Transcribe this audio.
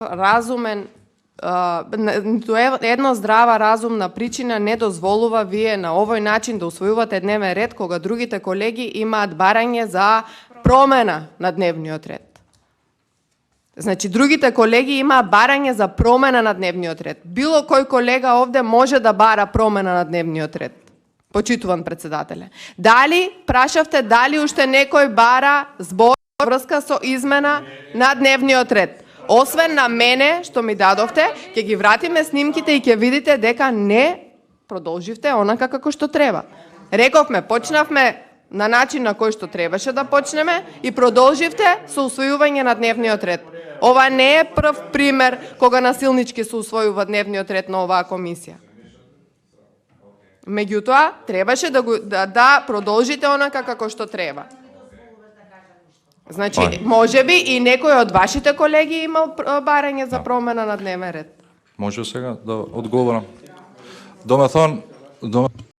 разумен, ниту една здрава разумна причина не дозволува вие на овој начин да усвојувате дневен ред кога другите колеги имаат барање за промена на дневниот ред. Значи, другите колеги имаат барање за промена на дневниот ред. Било кој колега овде може да бара промена на дневниот ред. Почитуван председателе. Дали, прашавте дали уште некој бара збор врска со измена на дневниот ред? Освен на мене, што ми дадовте, ќе ги вратиме снимките и ќе видите дека не продолживте онака како што треба. Рековме, почнавме на начин на кој што требаше да почнеме и продолживте со усвојување на дневниот ред. Ова не е прв пример кога насилнички се усвојува дневниот ред на оваа комисија. Меѓутоа, требаше да продолжите онака како што треба. Значи, можеби и некој од вашите колеги имал барање за промена на дневен ред. Може сега да одговорам. Домаthon